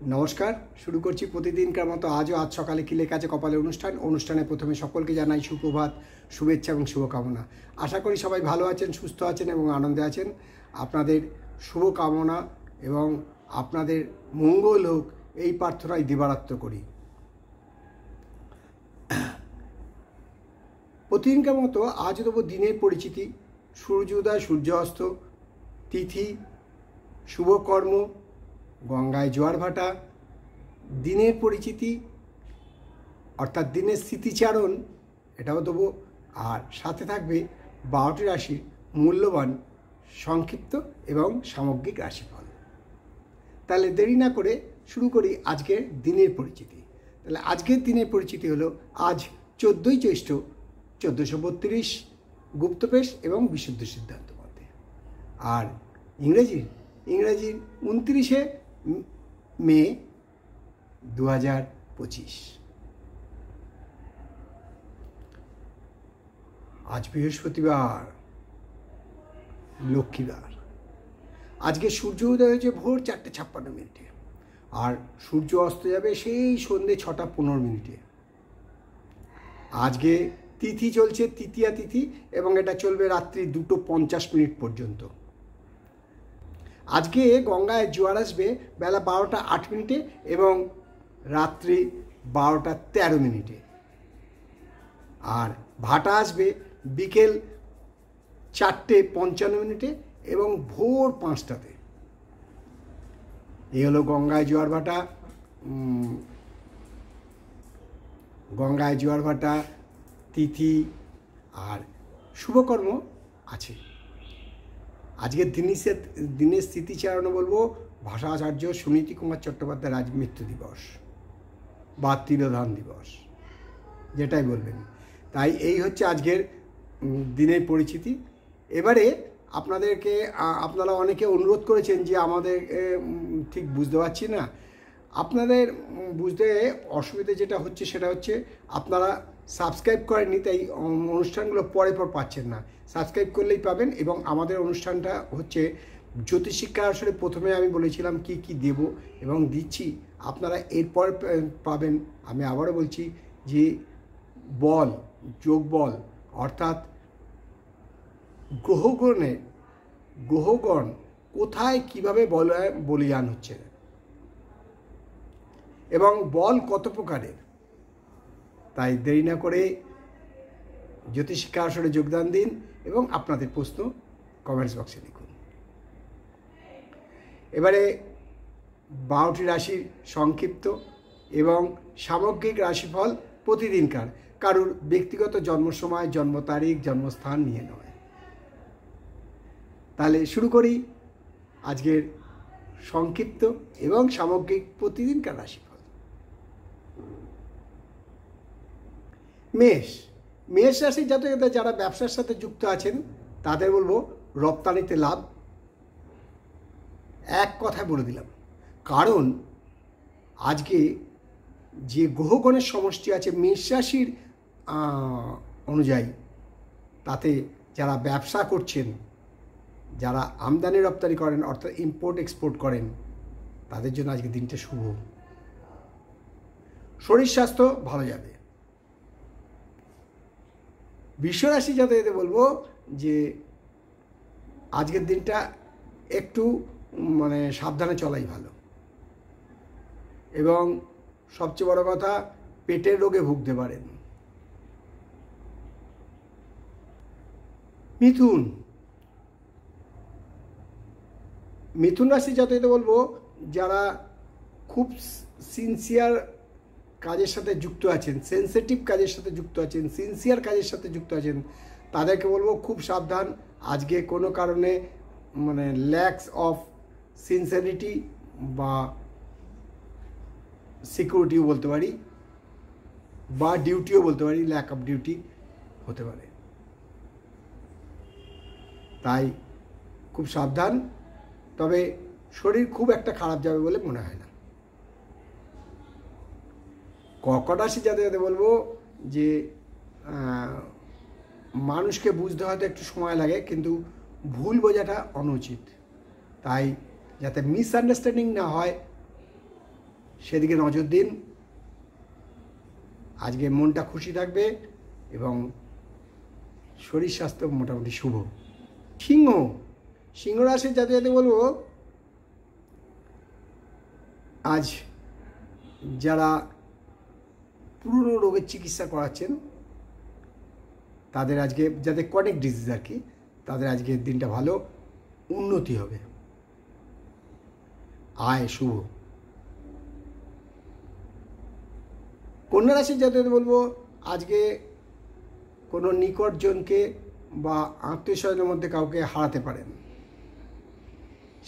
নমস্কার, শুরু করছি প্রতিদিনকার মতো আজ সকালে কি লেখা আছে কপালে অনুষ্ঠানে প্রথমে সকলকে জানাই সুপ্রভাত, শুভেচ্ছা এবং শুভকামনা। আশা করি সবাই ভালো আছেন, সুস্থ আছেন এবং আনন্দে আছেন। আপনাদের শুভকামনা এবং আপনাদের মঙ্গল হোক এই প্রার্থনায় দিবারাত্র করি। প্রতিদিনকার মতো আজ দেবো দিনের পরিচিতি, সূর্যোদয়, সূর্যাস্ত, তিথি, শুভকর্ম, গঙ্গায় জোয়ার ভাটা, দিনের পরিচিতি অর্থাৎ দিনের স্মৃতিচারণ এটাও দেবো, আর সাথে থাকবে 12টি রাশির মূল্যবান সংক্ষিপ্ত এবং সামগ্রিক রাশিফল। তাহলে দেরি না করে শুরু করি আজকের দিনের পরিচিতি। তাহলে আজকের দিনের পরিচিতি হলো আজ 14ই জ্যৈষ্ঠ 1432 গুপ্তপেশ এবং বিশুদ্ধ সিদ্ধান্ত মতে, আর ইংরেজির 29শে মে 2025। আজ বৃহস্পতিবার, লক্ষ্মীবার। আজকে সূর্য উদয় হয়েছে ভোর 4:56 আর সূর্য অস্ত যাবে সেই সন্ধ্যে 6:15। আজকে তিথি চলছে তৃতীয়া তিথি এবং এটা চলবে রাত্রি 2:50 পর্যন্ত। আজকে গঙ্গায় জোয়ার আসবে বেলা 12:08 এবং রাত্রি 12:13। আর ভাটা আসবে বিকেল 4:55 এবং ভোর 5টাতে। এই হলো গঙ্গায় জোয়ার ভাটা, তিথি আর শুভকর্ম আছে। আজকের দিনের স্মৃতিচারণে বলবো ভাষাচার্য সুনীতি কুমার চট্টোপাধ্যায় রাজ মৃত্যু দিবস বা তিরোধান দিবস, যেটাই বলবেন। তাই এই হচ্ছে আজকের দিনের পরিচিতি। এবারে আপনারা অনেকে অনুরোধ করেছেন যে আমাদের ঠিক বুঝতে পারছি না। আপনাদের বুঝতে অসুবিধে যেটা হচ্ছে সেটা হচ্ছে আপনারা সাবস্ক্রাইব করেননি, তাই অনুষ্ঠানগুলো পরে পাচ্ছেন না। সাবস্ক্রাইব করলেই পাবেন। এবং আমাদের অনুষ্ঠানটা হচ্ছে জ্যোতিষশিক্ষা আসলে প্রথমে আমি বলেছিলাম কি কি দেব এবং দিচ্ছি, আপনারা এরপর পাবেন। আমি আবারও বলছি যে যোগবল অর্থাৎ গ্রহগণ কোথায় কিভাবে বলীয়ান হচ্ছে এবং বল কত প্রকারের। তাই দেরি না করে জ্যোতিষশিক্ষা আসরে যোগদান দিন এবং আপনাদের প্রশ্ন কমেন্টস বক্সে লিখুন। এবারে 12টি রাশির সংক্ষিপ্ত এবং সামগ্রিক রাশিফল প্রতিদিনকার, কারুর ব্যক্তিগত জন্ম সময়, জন্ম তারিখ, জন্মস্থান নিয়ে নয়। তাহলে শুরু করি আজকের সংক্ষিপ্ত এবং সামগ্রিক প্রতিদিনকার রাশিফল। মেষ রাশির জাতকরা যারা ব্যবসার সাথে যুক্ত আছেন তাদের বলবো রপ্তানিতে লাভ। এক কথায় বলে দিলাম, কারণ আজকে যে গ্রহগণের সমষ্টি আছে মেষ রাশির অনুযায়ী, তাতে যারা ব্যবসা করছেন, যারা আমদানি রপ্তানি করেন অর্থাৎ ইম্পোর্ট এক্সপোর্ট করেন, তাদের জন্য আজকে দিনটা শুভ। শরীর স্বাস্থ্য ভালো যাবে। বিশ্বরাশি জাতকদের বলবো যে আজকের দিনটা একটু সাবধানে চলাই ভালো এবং সবচেয়ে বড় কথা পেটের রোগে ভুগতে পারেন। মিথুন রাশি জাতকদের বলবো যারা খুব সিনসিয়ার কাজের সাথে যুক্ত আছেন, সেন্সিটিভ কাজের সাথে যুক্ত আছেন, সিনসিয়ার কাজের সাথে যুক্ত আছেন, তাদেরকে বলবো খুব সাবধান। আজকে কোনো কারণে ল্যাক্স অফ সিনসিয়ারিটি বা সিকিউরিটিও বলতে পারি বা ডিউটিও বলতে পারি, ল্যাক অফ ডিউটি হতে পারে। তাই খুব সাবধান, তবে শরীর খুব একটা খারাপ যাবে বলে মনে হয় না। কর্কট রাশি যাদের বলবো যে মানুষকে বুঝতে হয়তো একটু সময় লাগে, কিন্তু ভুল বোঝাটা অনুচিত। তাই যাতে মিসআন্ডারস্ট্যান্ডিং না হয় সেদিকে নজর দিন। আজকে মনটা খুশি থাকবে এবং শরীর স্বাস্থ্য মোটামুটি শুভ। সিংহ রাশির জাতকদের বলবো, আজ যারা পুরনো রোগের চিকিৎসা করাচ্ছেন তাদের আজকে, যাদের ক্রনিক ডিজিজ আর কি, তাদের আজকে দিনটা ভালো, উন্নতি হবে, আয় শুভ। কন্যা রাশির জাতকদের বলবো, আজকে কোনো নিকটজনকে বা আত্মীয় স্বজনের মধ্যে কাউকে হারাতে পারেন,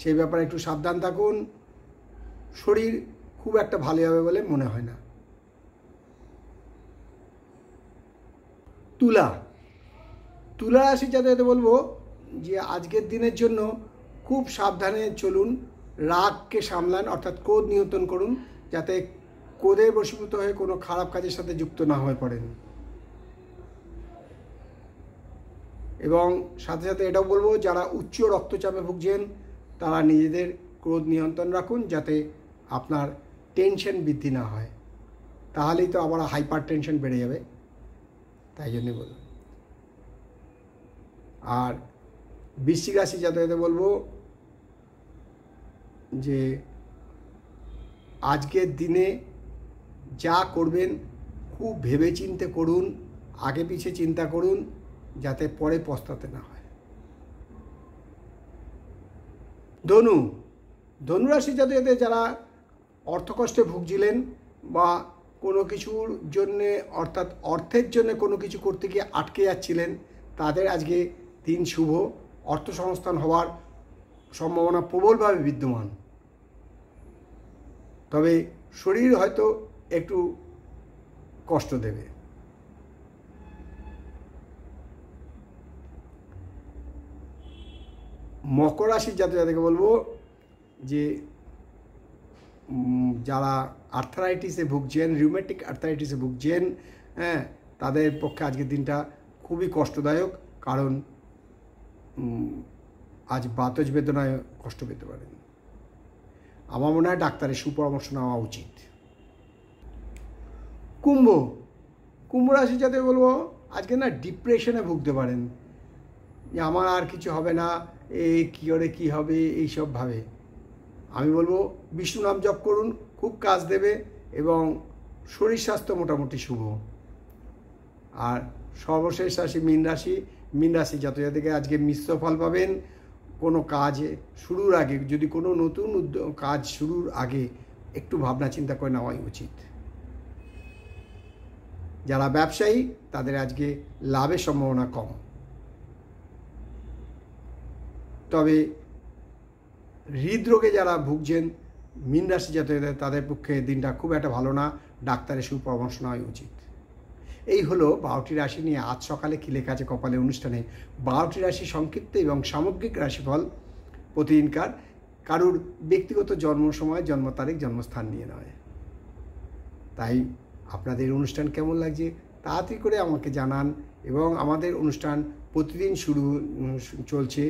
সেই ব্যাপারে একটু সাবধান থাকুন। শরীর খুব একটা ভালো হবে বলে মনে হয় না। তুলা রাশির জাতকদের বলবো যে আজকের দিনের জন্য খুব সাবধানে চলুন, রাগকে সামলান, অর্থাৎ ক্রোধ নিয়ন্ত্রণ করুন, যাতে ক্রোধে বশীভূত হয়ে কোনো খারাপ কাজের সাথে যুক্ত না হয়ে পড়েন। এবং সাথে সাথে এটাও বলবো, যারা উচ্চ রক্তচাপে ভুগছেন তারা নিজেদের ক্রোধ নিয়ন্ত্রণ রাখুন, যাতে আপনার টেনশন বৃদ্ধি না হয়, তাহলেই তো আবার হাইপার টেনশন বেড়ে যাবে, তাই জন্যই বলব। আর বৃশ্চিক রাশি জাতকদের বলবো যে আজকের দিনে যা করবেন খুব ভেবেচিন্তে করুন, আগে পিছে চিন্তা করুন, যাতে পরে পস্তাতে না হয়। ধনুরাশি জাতকদের যারা অর্থকষ্টে ভুগছিলেন বা কোনো কিছুর জন্যে, অর্থাৎ অর্থের জন্য কোনো কিছু করতে গিয়ে আটকে যাচ্ছিলেন, তাদের আজকে দিন শুভ, অর্থ সংস্থান হওয়ার সম্ভাবনা প্রবলভাবে বিদ্যমান। তবে শরীর হয়তো একটু কষ্ট দেবে। মকর রাশির জাতকদেরকে বলবো যে যারা আর্থারাইটিসে ভুগছেন, রিউমেটিক আর্থারাইটিসে ভুগছেন, হ্যাঁ, তাদের পক্ষে আজকের দিনটা খুবই কষ্টদায়ক, কারণ আজ বাতজ বেদনায় কষ্ট পেতে পারেন। আমার মনে হয় ডাক্তারের সুপরামর্শ নেওয়া উচিত। কুম্ভ রাশি যাতে বলবো আজকে না ডিপ্রেশনে ভুগতে পারেন, যে আমার আর কিছু হবে না, এই কী করে কী হবে, এইসব ভাবে। আমি বলবো বিষ্ণু নাম জপ করুন, খুব কাজ দেবে এবং শরীর স্বাস্থ্য মোটামুটি শুভ। আর সর্বশেষ রাশি মীন রাশি জাতকদেরকে আজকে মিশ্র ফল পাবেন। কোনো কাজ শুরুর আগে, যদি কোনো নতুন কাজ শুরুর আগে একটু ভাবনা চিন্তা করে নেওয়াই উচিত। যারা ব্যবসায়ী তাদের আজকে লাভের সম্ভাবনা কম। তবে হৃদরোগে যারা ভুগছেন মীন রাশি জাতকদের, তাদের পক্ষে দিনটা খুব একটা ভালো না, ডাক্তারের সুপরামর্শ নেওয়াই উচিত। এই হলো 12টি রাশি নিয়ে আজ সকালে কি লেখা আছে কপালে অনুষ্ঠানে 12টি রাশি সংক্ষিপ্ত এবং সামগ্রিক রাশিফল প্রতিদিনকার, কারুর ব্যক্তিগত জন্ম সময়, জন্ম তারিখ, জন্মস্থান নিয়ে নয়। তাই আপনাদের অনুষ্ঠান কেমন লাগছে তাড়াতাড়ি করে আমাকে জানান, এবং আমাদের অনুষ্ঠান প্রতিদিন চলছে,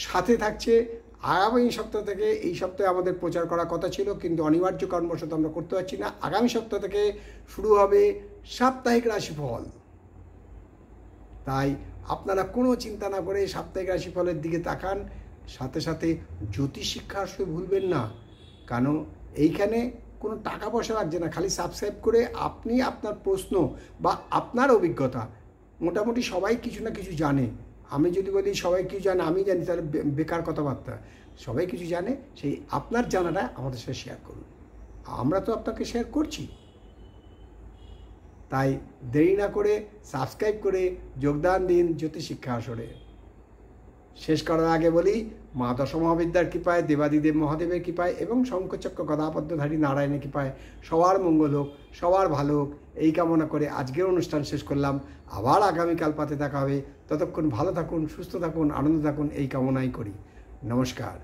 সাথে থাকছে। আগামী সপ্তাহ থেকে, এই সপ্তাহে আমাদের প্রচার করার কথা ছিল কিন্তু অনিবার্য কারণবশত আমরা করতে পারছি না, আগামী সপ্তাহ থেকে শুরু হবে সাপ্তাহিক রাশিফল। তাই আপনারা কোনো চিন্তা না করে সাপ্তাহিক রাশিফলের দিকে তাকান, সাথে সাথে জ্যোতিষ শিক্ষা আসলে ভুলবেন না, কারণ এইখানে কোনো টাকা পয়সা লাগছে না, খালি সাবস্ক্রাইব করে আপনি আপনার প্রশ্ন বা আপনার অভিজ্ঞতা, মোটামুটি সবাই কিছু না কিছু জানে। আমি যদি বলি সবাই কিছু জানে, আমি জানি, তাহলে বেকার কথাবার্তা। সবাই কিছু জানে, সেই আপনার জানাটা আমাদের সাথে শেয়ার করুন, আমরা তো আপনাকে শেয়ার করছি। তাই দেরি না করে সাবস্ক্রাইব করে যোগদান দিন জ্যোতিষ শিক্ষা আসরে। শেষ করার আগে বলি, মা দশমহাবিদ্যার কৃপায়, দেবাদিদেব মহাদেবের কৃপায় এবং শঙ্খচক্র গদাপদ্মধারী নারায়ণের কৃপায় সবার মঙ্গল হোক, সবার ভালো হোক, এই কামনা করে আজকের অনুষ্ঠান শেষ করলাম। আবার আগামীকাল পাতে দেখা হবে। ততক্ষণ ভালো থাকুন, সুস্থ থাকুন, আনন্দ থাকুন, এই কামনাই করি। নমস্কার।